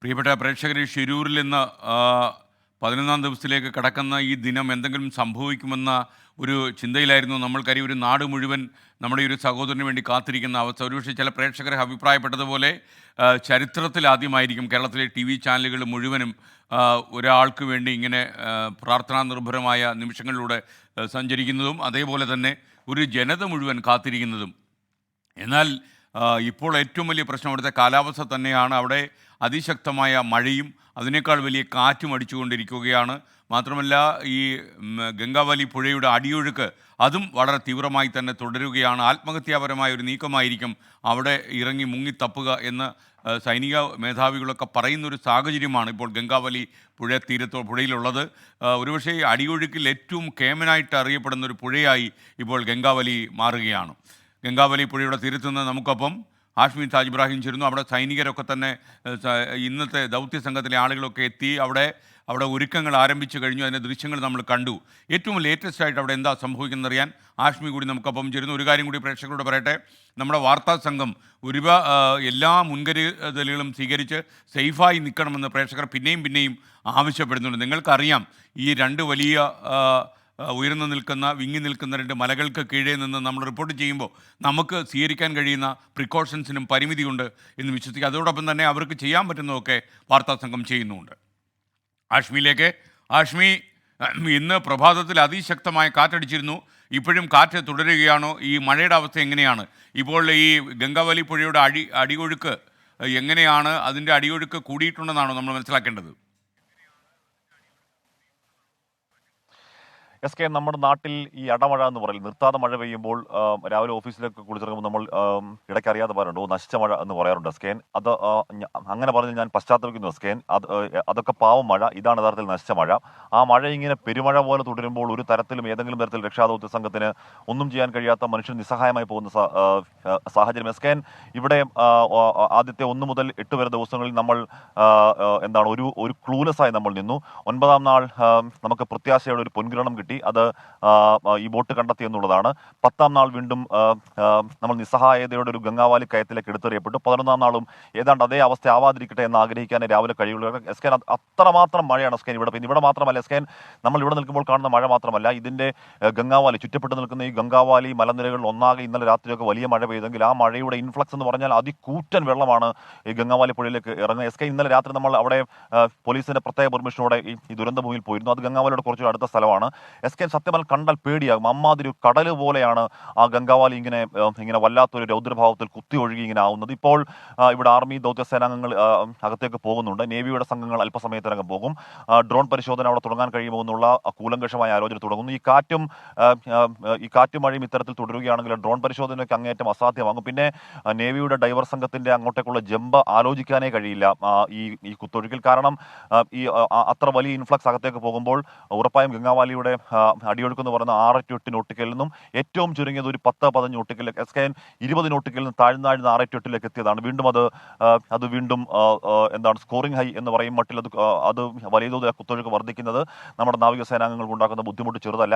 പ്രിയപ്പെട്ട പ്രേക്ഷകരെ, ഷിരൂരിൽ നിന്ന് 11-ാം ദിവസത്തിലേക്ക് കടക്കുന്ന ഈ ദിനം എന്തെങ്കിലും സംഭവിക്കുമെന്ന ഒരു ചിന്തയിലായിരുന്നു നമ്മൾക്കറിയാം. ഒരു നാട് മുഴുവൻ നമ്മുടെ ഈ ഒരു സഹോദരന് വേണ്ടി കാത്തിരിക്കുന്ന അവസ്ഥ. ഒരുപക്ഷെ ചില പ്രേക്ഷകർ അഭിപ്രായപ്പെട്ടതുപോലെ ചരിത്രത്തിൽ ആദ്യമായിരിക്കും കേരളത്തിലെ ടി വി ചാനലുകൾ മുഴുവനും ഒരാൾക്ക് വേണ്ടി ഇങ്ങനെ പ്രാർത്ഥനാ നിർഭരമായ നിമിഷങ്ങളിലൂടെ സഞ്ചരിക്കുന്നതും അതേപോലെ തന്നെ ഒരു ജനത മുഴുവൻ കാത്തിരിക്കുന്നതും. എന്നാൽ ഇപ്പോൾ ഏറ്റവും വലിയ പ്രശ്നം അവിടുത്തെ കാലാവസ്ഥ തന്നെയാണ്. അവിടെ അതിശക്തമായ മഴയും അതിനേക്കാൾ വലിയ കാറ്റും അടിച്ചുകൊണ്ടിരിക്കുകയാണ്. മാത്രമല്ല, ഈ ഗംഗാവലി പുഴയുടെ അടിയൊഴുക്ക് അതും വളരെ തീവ്രമായി തന്നെ തുടരുകയാണ്. ആത്മഹത്യാപരമായ ഒരു നീക്കമായിരിക്കും അവിടെ ഇറങ്ങി മുങ്ങിത്തപ്പുക എന്ന് സൈനിക മേധാവികളൊക്കെ പറയുന്നൊരു സാഹചര്യമാണ് ഇപ്പോൾ ഗംഗാവലി പുഴയിലുള്ളത്. ഒരുപക്ഷെ ഈ അടിയൊഴുക്കിൽ ഏറ്റവും കേമനായിട്ട് അറിയപ്പെടുന്ന ഒരു പുഴയായി ഇപ്പോൾ ഗംഗാവലി മാറുകയാണ്. ഗംഗാവലി പുഴയുടെ തീരത്തു നിന്ന് നമുക്കൊപ്പം ഹാഷ്മി താജ് ഇബ്രാഹിം ചേരുന്നു. അവിടെ സൈനികരൊക്കെ തന്നെ ഇന്നത്തെ ദൗത്യ സംഘത്തിലെ ആളുകളൊക്കെ എത്തി അവിടെ ഒരുക്കങ്ങൾ ആരംഭിച്ചു കഴിഞ്ഞു. അതിൻ്റെ ദൃശ്യങ്ങൾ നമ്മൾ കണ്ടു. ഏറ്റവും ലേറ്റസ്റ്റ് ആയിട്ട് അവിടെ എന്താ സംഭവിക്കുന്നതെന്നറിയാൻ ഹാഷ്മി കൂടി നമുക്കൊപ്പം ചേരുന്നു. ഒരു കാര്യം കൂടി പ്രേക്ഷകരോട് പറയട്ടെ, നമ്മുടെ വാർത്താ സംഘം എല്ലാ മുൻകരുതലുകളും സ്വീകരിച്ച് സേഫായി നിൽക്കണമെന്ന് പ്രേക്ഷകർ പിന്നെയും ആവശ്യപ്പെടുന്നുണ്ട്. നിങ്ങൾക്കറിയാം, ഈ രണ്ട് വലിയ ഉയർന്നു നിൽക്കുന്ന വിങ്ങി നിൽക്കുന്ന രണ്ട് മലകൾക്ക് കീഴേ നിന്ന് നമ്മൾ റിപ്പോർട്ട് ചെയ്യുമ്പോൾ നമുക്ക് സ്വീകരിക്കാൻ കഴിയുന്ന പ്രിക്കോഷൻസിനും പരിമിതിയുണ്ട് എന്ന് വിശ്വസിക്കുക. അതോടൊപ്പം തന്നെ അവർക്ക് ചെയ്യാൻ പറ്റുന്നതൊക്കെ വാർത്താ സംഘം ചെയ്യുന്നുമുണ്ട്. ആഷ്മിയിലേക്ക്. ആഷ്മി, ഇന്ന് പ്രഭാതത്തിൽ അതിശക്തമായ കാറ്റടിച്ചിരുന്നു. ഇപ്പോഴും കാറ്റ് തുടരുകയാണോ? ഈ മഴയുടെ അവസ്ഥ എങ്ങനെയാണ്? ഇപ്പോൾ ഈ ഗംഗാവലി പുഴയുടെ അടിയൊഴുക്ക് എങ്ങനെയാണ്? അതിൻ്റെ അടിയൊഴുക്ക് കൂടിയിട്ടുണ്ടെന്നാണോ നമ്മൾ മനസ്സിലാക്കേണ്ടത്? എസ് കെ, നമ്മുടെ നാട്ടിൽ ഈ അടമഴ എന്ന് പറയും, നിർത്താതെ മഴ പെയ്യുമ്പോൾ രാവിലെ ഓഫീസിലേക്ക് കുളിച്ചിറങ്ങുമ്പോൾ നമ്മൾ ഇടയ്ക്ക് അറിയാതെ പറയാറുണ്ട്, നശിച്ച മഴ എന്ന് പറയാറുണ്ട് സ്കേൻ. അത് അങ്ങനെ പറഞ്ഞ് ഞാൻ പശ്ചാത്തലപ്പിക്കുന്നു സ്കേൻ. അതൊക്കെ പാവം മഴ, ഇതാണ് യഥാർത്ഥത്തിൽ നശിച്ച മഴ. ആ മഴ ഇങ്ങനെ പെരുമഴ പോലെ തുടരുമ്പോൾ ഒരു തരത്തിലും ഏതെങ്കിലും തരത്തിൽ രക്ഷാദൗത്യ സംഘത്തിന് ഒന്നും ചെയ്യാൻ കഴിയാത്ത മനുഷ്യൻ നിസ്സഹായമായി പോകുന്ന സാഹചര്യം. സ്കേൻ, ഇവിടെ ആദ്യത്തെ 1 മുതൽ 8 വരെ ദിവസങ്ങളിൽ നമ്മൾ ഒരു ക്ലൂലെസ്സായി നമ്മൾ നിന്നു. 9-ാം നാൾ നമുക്ക് പ്രത്യാശയുടെ ഒരു പൊൻകിരണം കിട്ടി. അത് ഈ ബോട്ട് കണ്ടെത്തി എന്നുള്ളതാണ്. 10-ാം നാൾ വീണ്ടും നമ്മൾ നിസ്സഹായതയുടെ ഒരു ഗംഗാവാലി കയത്തിലേക്ക് എടുത്തെറിയപ്പെട്ടു. 11-ാം നാളും ഏതാണ്ട് അതേ അവസ്ഥ ആവാതിരിക്കട്ടെ എന്ന് ആഗ്രഹിക്കാനേ രാവിലെ കഴിയുള്ളൂ. എസ്കേൻ, അത്രമാത്രം മഴയാണ് എസ്കേൻ ഇവിടെ. പിന്നെ ഇവിടെ മാത്രമല്ല എസ്കേൻ, നമ്മൾ ഇവിടെ നിൽക്കുമ്പോൾ കാണുന്ന മഴ മാത്രമല്ല, ഇതിന്റെ ഗംഗാവാലി ചുറ്റപ്പെട്ട് നിൽക്കുന്ന ഈ ഗംഗാവാലി മലനിരകളിൽ ഒന്നാകെ ഇന്നലെ രാത്രിയൊക്കെ വലിയ മഴ പെയ്തെങ്കിൽ ആ മഴയുടെ ഇൻഫ്ലക്സ് എന്ന് പറഞ്ഞാൽ അതികൂറ്റൻ വെള്ളമാണ് ഈ ഗംഗാവാലി പുഴയിലേക്ക് ഇറങ്ങുന്നത്. എസ്കേൻ, ഇന്നലെ രാത്രി നമ്മൾ അവിടെ പോലീസിന്റെ പ്രത്യേക പെർമിഷനോടെ ഈ ദുരന്തഭൂമിയിൽ പോയിരുന്നു. അത് ഗംഗാവാലിയുടെ കുറച്ചുകൂടി അടുത്ത സ്ഥലമാണ്. എസ്കേൻ, സത്യം കണ്ടാൽ പേടിയാകും. അമ്മാതിരി കടല് പോലെയാണ് ആ ഗംഗാവാലി ഇങ്ങനെ വല്ലാത്തൊരു രൗദ്രഭാവത്തിൽ കുത്തി ഒഴുകി ഇങ്ങനെ ആവുന്നത്. ഇപ്പോൾ ഇവിടെ ആർമി ദൗത്യസേനാംഗങ്ങൾ അകത്തേക്ക് പോകുന്നുണ്ട്. നേവിയുടെ സംഘങ്ങൾ അല്പസമയത്തിനകം പോകും. ഡ്രോൺ പരിശോധന അവിടെ തുടങ്ങാൻ കഴിയുമോ എന്നുള്ള കൂലങ്കഷമായ ആലോചന തുടങ്ങുന്നു. ഈ കാറ്റും മഴയും ഇത്തരത്തിൽ തുടരുകയാണെങ്കിൽ ഡ്രോൺ പരിശോധനയ്ക്ക് അങ്ങേറ്റം അസാധ്യമാകും. പിന്നെ നേവിയുടെ ഡൈവർ സംഘത്തിന്റെ അങ്ങോട്ടേക്കുള്ള ജമ്പ് ആലോചിക്കാനേ കഴിയില്ല ഈ കുത്തൊഴുക്കിൽ. കാരണം ഈ അത്ര വലിയ ഇൻഫ്ലക്സ് അകത്തേക്ക് പോകുമ്പോൾ ഉറപ്പായും ഗംഗാവാലിയുടെ അടിയൊഴുക്ക് എന്ന് പറയുന്ന 6 to 8 നോട്ടിക്കലിൽ നിന്നും ഏറ്റവും ചുരുങ്ങിയത് ഒരു 10-15 നോട്ടിക്കലിലേക്ക്, എസ്കേൻ 20 നോട്ടിക്കലിൽ നിന്ന് താഴ്ന്ന 6 to 8 എത്തിയതാണ്. വീണ്ടും അത് വീണ്ടും സ്കോറിംഗ് ഹൈ എന്ന് പറയും മട്ടിൽ അത് വലിയ തോതിൽ കുത്തൊഴുക്ക് വർദ്ധിക്കുന്നത് നമ്മുടെ നാവികസേനാംഗങ്ങൾക്ക് ഉണ്ടാക്കുന്ന ബുദ്ധിമുട്ട് ചെറുതല്ല.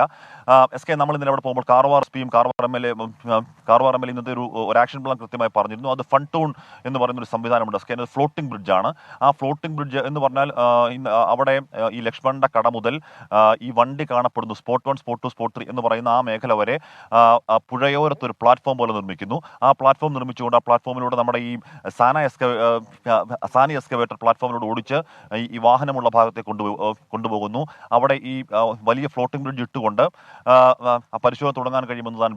എസ്കേൻ, നമ്മൾ ഇന്നലെ അവിടെ പോകുമ്പോൾ കാർവാർ എസ്പിയും കാർവാർ എം എൽ എ ഇന്നത്തെ ഒരു ആക്ഷൻ പ്ലാൻ കൃത്യമായി പറഞ്ഞിരുന്നു. അത് ഫണ്ടൂൺ എന്ന് പറയുന്ന ഒരു സംവിധാനമുണ്ട് എസ്കേൻ. അത് ഫ്ലോട്ടിംഗ് ബ്രിഡ്ജാണ്. ആ ഫ്ലോട്ടിംഗ് ബ്രിഡ്ജ് എന്ന് പറഞ്ഞാൽ അവിടെ ഈ ലക്ഷ്മണന്റെ കട മുതൽ ഈ വണ്ടി കാണപ്പെടുന്നു സ്പോട്ട് 1, സ്പോട്ട് 2, സ്പോട്ട് 3 എന്ന് പറയുന്ന ആ മേഖല വരെ പുഴയോരത്ത് ഒരു പ്ലാറ്റ്ഫോം പോലെ നിർമ്മിക്കുന്നു. ആ പ്ലാറ്റ്ഫോം നിർമ്മിച്ചുകൊണ്ട് ആ പ്ലാറ്റ്ഫോമിലൂടെ നമ്മുടെ ഈ സാനി എക്സ്കവേറ്റർ പ്ലാറ്റ്ഫോമിലൂടെ ഓടിച്ച് ഈ വാഹനമുള്ള ഭാഗത്തേക്ക് കൊണ്ടുപോകുന്നു. അവിടെ ഈ വലിയ ഫ്ലോട്ടിംഗ് ബ്രിഡ്ജ് ഇട്ടുകൊണ്ട് പരിശോധന തുടങ്ങാൻ കഴിയുമെന്നതാണ്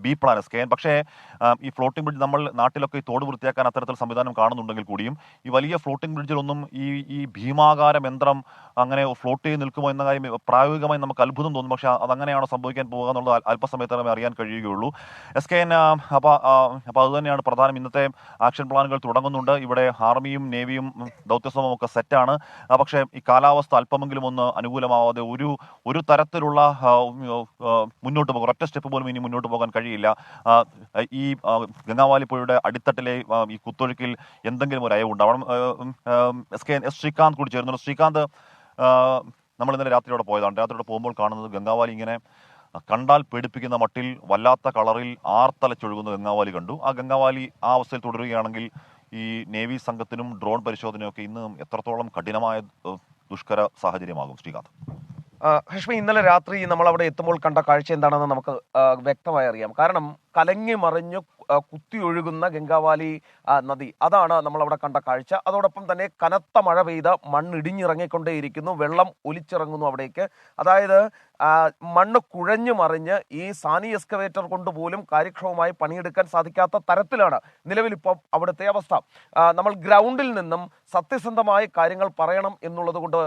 ബി പ്ലാൻ സ്കേൻ. പക്ഷേ ഈ ഫ്ലോട്ടിംഗ് ബ്രിഡ്ജ് നമ്മൾ നാട്ടിലൊക്കെ ഈ തോട് വൃത്തിയാക്കാൻ അത്തരത്തിൽ സംവിധാനം കാണുന്നുണ്ടെങ്കിൽ കൂടിയും ഈ വലിയ ഫ്ലോട്ടിംഗ് ബ്രിഡ്ജിലൊന്നും ഈ ഭീമാകാര യന്ത്രം അങ്ങനെ ഫ്ലോട്ട് ചെയ്ത് നിൽക്കുമോ എന്ന കാര്യം പ്രായോഗികമായി നമുക്ക് അത്ഭുതം തോന്നും. പക്ഷെ അതങ്ങനെയാണോ സംഭവിക്കാൻ പോകുക എന്നുള്ളത് അല്പസമയത്തേ അറിയാൻ കഴിയുകയുള്ളൂ. എസ്കേൻ, അപ്പോൾ അതുതന്നെയാണ് പ്രധാനം. ഇന്നത്തെ ആക്ഷൻ പ്ലാനുകൾ തുടങ്ങുന്നുണ്ട്. ഇവിടെ ആർമിയും നേവിയും ദൗത്യസമൂഹവും ഒക്കെ സെറ്റാണ്. പക്ഷേ ഈ കാലാവസ്ഥ അല്പമെങ്കിലും ഒന്ന് അനുകൂലമാവാതെ ഒരു തരത്തിലുള്ള മുന്നോട്ട് പോകാൻ ഒറ്റ സ്റ്റെപ്പ് പോലും ഇനി മുന്നോട്ട് പോകാൻ കഴിയില്ല. ഈ ഗംഗാവാലി പുഴയുടെ അടിത്തട്ടിലെ ഈ കുത്തൊഴുക്കിൽ എന്തെങ്കിലും ഒരു അയവുണ്ടാവണം. എസ്കേൻ, ശ്രീകാന്ത് കൂടി ചേരുന്നുണ്ട്. ശ്രീകാന്ത്, നമ്മൾ ഇന്നലെ രാത്രിയോടെ പോയതാണ്. രാത്രിയോടെ പോകുമ്പോൾ കാണുന്നത് ഗംഗാവാലി ഇങ്ങനെ കണ്ടാൽ പേടിപ്പിക്കുന്ന മട്ടിൽ വല്ലാത്ത കളറിൽ ആർത്തലച്ചൊഴുകുന്ന ഗംഗാവാലി കണ്ടു. ആ ഗംഗാവാലി ആ അവസ്ഥയിൽ തുടരുകയാണെങ്കിൽ ഈ നേവി സംഘത്തിനും ഡ്രോൺ പരിശോധനയൊക്കെ ഇന്ന് എത്രത്തോളം കഠിനമായ ദുഷ്കര സാഹചര്യമാകും ശ്രീകാന്ത്? ഹഷ്മി, ഇന്നലെ രാത്രി നമ്മൾ അവിടെ എത്തുമ്പോൾ കണ്ട കാഴ്ച എന്താണെന്ന് നമുക്ക് വ്യക്തമായി അറിയാം. കാരണം കലങ്ങി മറിഞ്ഞ് കുത്തിയൊഴുകുന്ന ഗംഗാവാലി നദി, അതാണ് നമ്മൾ അവിടെ കണ്ട കാഴ്ച. അതോടൊപ്പം തന്നെ കനത്ത മഴ പെയ്ത് മണ്ണിടിഞ്ഞിറങ്ങിക്കൊണ്ടേയിരിക്കുന്നു, വെള്ളം ഒലിച്ചിറങ്ങുന്നു അവിടേക്ക്. അതായത് മണ്ണ് കുഴഞ്ഞു മറിഞ്ഞ് ഈ സാനി എക്സ്കവേറ്റർ കൊണ്ടുപോലും കാര്യക്ഷമമായി പണിയെടുക്കാൻ സാധിക്കാത്ത തരത്തിലാണ് നിലവിലിപ്പം അവിടുത്തെ അവസ്ഥ. നമ്മൾ ഗ്രൗണ്ടിൽ നിന്നും സത്യസന്ധമായ കാര്യങ്ങൾ പറയണം എന്നുള്ളത് കൊണ്ട്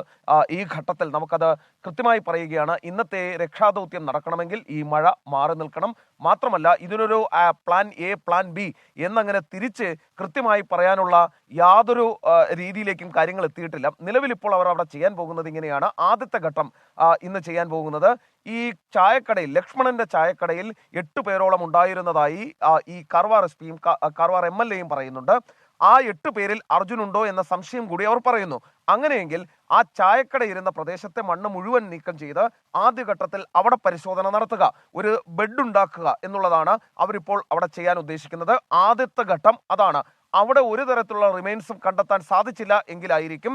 ഈ ഘട്ടത്തിൽ നമുക്കത് കൃത്യമായി പറയുകയാണ്. ഇന്നത്തെ രക്ഷാദൗത്യം നടക്കണമെങ്കിൽ ഈ മഴ മാറി നിൽക്കണം. മാത്രമല്ല, ഇതിനൊരു പ്ലാൻ എ, പ്ലാൻ ബി എന്നങ്ങനെ തിരിച്ച് കൃത്യമായി പറയാനുള്ള യാതൊരു രീതിയിലേക്കും കാര്യങ്ങൾ എത്തിയിട്ടില്ല. നിലവിലിപ്പോൾ അവർ അവിടെ ചെയ്യാൻ പോകുന്നത് ഇങ്ങനെയാണ്. ആദ്യത്തെ ഘട്ടം ഇന്ന് ചെയ്യാൻ പോകുന്നത്, ഈ ചായക്കടയിൽ, ലക്ഷ്മണന്റെ ചായക്കടയിൽ 8 പേരോളം ഉണ്ടായിരുന്നതായി ഈ കാർവാർ എസ് പിയും കാർവാർ MLA യും പറയുന്നുണ്ട്. ആ 8 പേരിൽ അർജുൻ ഉണ്ടോ എന്ന സംശയം കൂടി അവർ പറയുന്നു. അങ്ങനെയെങ്കിൽ ആ ചായക്കട ഇരുന്ന പ്രദേശത്തെ മണ്ണ് മുഴുവൻ നീക്കം ചെയ്ത് ആദ്യഘട്ടത്തിൽ അവിടെ പരിശോധന നടത്തുക, ഒരു ബെഡ് ഉണ്ടാക്കുക എന്നുള്ളതാണ് അവരിപ്പോൾ അവിടെ ചെയ്യാൻ ഉദ്ദേശിക്കുന്നത്. ആദ്യത്തെ ഘട്ടം അതാണ്. അവിടെ ഒരു തരത്തിലുള്ള റിമൈൻസും കണ്ടെത്താൻ സാധിച്ചില്ല എങ്കിലായിരിക്കും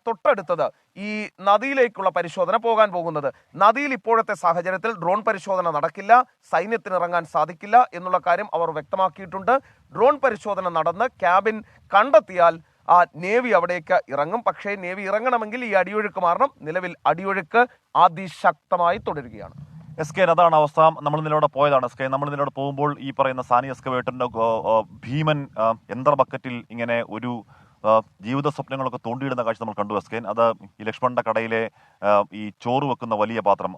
തൊട്ടടുത്തത് ഈ നദിയിലേക്കുള്ള പരിശോധന പോകാൻ പോകുന്നത്. നദിയിൽ ഇപ്പോഴത്തെ സാഹചര്യത്തിൽ ഡ്രോൺ പരിശോധന നടക്കില്ല, സൈന്യത്തിന് ഇറങ്ങാൻ സാധിക്കില്ല എന്നുള്ള കാര്യം അവർ വ്യക്തമാക്കിയിട്ടുണ്ട്. ഡ്രോൺ പരിശോധന നടന്ന് ക്യാബിൻ കണ്ടെത്തിയാൽ നേവി അവിടേക്ക് ഇറങ്ങും. പക്ഷേ നേവി ഇറങ്ങണമെങ്കിൽ ഈ അടിയൊഴുക്ക് മാറണം. നിലവിൽ അടിയൊഴുക്ക് അതിശക്തമായി തുടരുകയാണ്. SK, അതാണ് അവസ്ഥ. നമ്മൾ ഇതിലൂടെ പോയതാണ് SK. നമ്മൾ ഇതിലൂടെ പോകുമ്പോൾ ഈ പറയുന്ന സാനി എക്സ്കവേറ്ററിന്റെ ഭീമൻ യന്ത്ര ബക്കറ്റിൽ ഇങ്ങനെ ഒരു ജീവിത സ്വപ്നങ്ങളൊക്കെ തോണ്ടിയിടുന്ന കാഴ്ച നമ്മൾ കണ്ടു SK. അത് ഈ ലക്ഷ്മണന്റെ കടയിലെ ഈ ചോറ് വെക്കുന്ന വലിയ പാത്രം,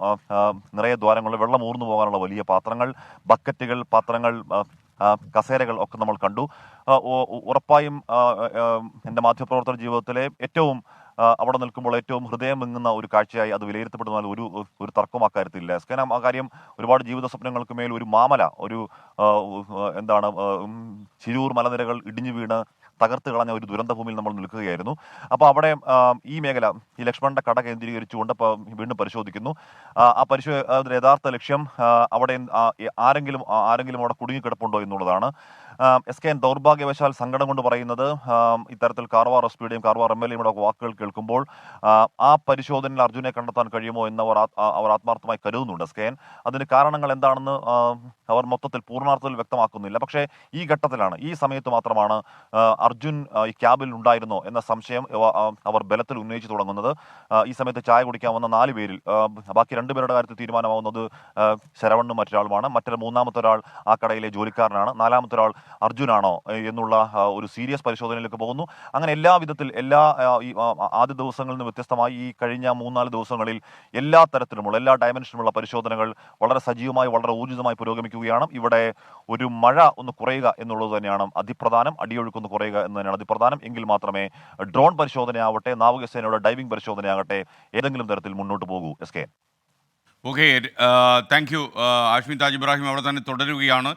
നിറയെ ദ്വാരങ്ങൾ, വെള്ളം ഊർന്നു പോകാനുള്ള വലിയ പാത്രങ്ങൾ, ബക്കറ്റുകൾ, പാത്രങ്ങൾ, കസേരകൾ ഒക്കെ നമ്മൾ കണ്ടു. ഉറപ്പായും എൻ്റെ മാധ്യമപ്രവർത്തന ജീവിതത്തിലെ ഏറ്റവും അവിടെ നിൽക്കുമ്പോൾ ഏറ്റവും ഹൃദയം വിങ്ങുന്ന ഒരു കാഴ്ചയായി അത് വിലയിരുത്തപ്പെടുന്ന ഒരു തർക്കം അക്കാര്യത്തിലില്ല SK. ആ കാര്യം ഒരുപാട് ജീവിത സ്വപ്നങ്ങൾക്ക് മേൽ ഒരു മാമല, ഒരു എന്താണ്, ചിരൂർ മലനിരകൾ ഇടിഞ്ഞു വീണ് തകർത്ത് കളഞ്ഞ ഒരു ദുരന്തഭൂമിയിൽ നമ്മൾ നിൽക്കുകയായിരുന്നു. അപ്പോൾ അവിടെ ഈ മേഖല, ഈ ലക്ഷ്മണന്റെ കട കേന്ദ്രീകരിച്ചുകൊണ്ട് വീണ്ടും പരിശോധിക്കുന്നു. ആ യഥാർത്ഥ ലക്ഷ്യം അവിടെ ആരെങ്കിലും അവിടെ കുടുങ്ങിക്കിടപ്പുണ്ടോ എന്നുള്ളതാണ്. SK ദൗർഭാഗ്യവശാൽ സങ്കടം കൊണ്ട് പറയുന്നത്, ഇത്തരത്തിൽ കാർവാർ SP യുടെയും കാർവാർ MLA യുടെ വാക്കുകൾ കേൾക്കുമ്പോൾ ആ പരിശോധനയിൽ അർജുനെ കണ്ടെത്താൻ കഴിയുമോ എന്ന് അവർ ആത്മാർത്ഥമായി കരുതുന്നുണ്ട് SK. അതിന് കാരണങ്ങൾ എന്താണെന്ന് അവർ മൊത്തത്തിൽ പൂർണ്ണാർത്ഥത്തിൽ വ്യക്തമാക്കുന്നില്ല. പക്ഷേ ഈ ഘട്ടത്തിലാണ്, ഈ സമയത്ത് മാത്രമാണ് അർജുൻ ഈ ക്യാബിൽ ഉണ്ടായിരുന്നോ എന്ന സംശയം അവർ ബലത്തിൽ ഉന്നയിച്ചു തുടങ്ങുന്നത്. ഈ സമയത്ത് ചായ കുടിക്കാൻ വന്ന 4 പേരിൽ ബാക്കി 2 പേരുടെ കാര്യത്തിൽ തീരുമാനമാവുന്നത് ശരവണ്ണും മറ്റൊരാളുമാണ്. മൂന്നാമത്തെ ഒരാൾ ആ കടയിലെ ജോലിക്കാരനാണ്. 4മത്തെ ഒരാൾ അർജുനാണോ എന്നുള്ള ഒരു സീരിയസ് പരിശോധനയിലേക്ക് പോകുന്നു. അങ്ങനെ എല്ലാ ആദ്യ ദിവസങ്ങളിൽ നിന്ന് വ്യത്യസ്തമായി ഈ കഴിഞ്ഞ 3-4 ദിവസങ്ങളിൽ എല്ലാ തരത്തിലുമുള്ള, എല്ലാ ഡയമെൻഷനുമുള്ള പരിശോധനകൾ വളരെ സജീവമായി, വളരെ ഊർജിതമായി പുരോഗമിക്കുകയാണ്. ഇവിടെ ഒരു മഴ ഒന്ന് കുറയുക എന്നുള്ളത് തന്നെയാണ് അതിപ്രധാനം. അടിയൊഴുക്കൊന്ന് കുറയുക എന്ന് തന്നെയാണ് അതിപ്രധാനം. എങ്കിൽ മാത്രമേ ഡ്രോൺ പരിശോധനയാവട്ടെ, നാവികസേനയുടെ ഡൈവിംഗ് പരിശോധനയാകട്ടെ ഏതെങ്കിലും തരത്തിൽ മുന്നോട്ട് പോകൂ SK. Okay, thank you. Ashmi Taj Ibrahim അവിടെ തന്നെ തുടരുകയാണ്.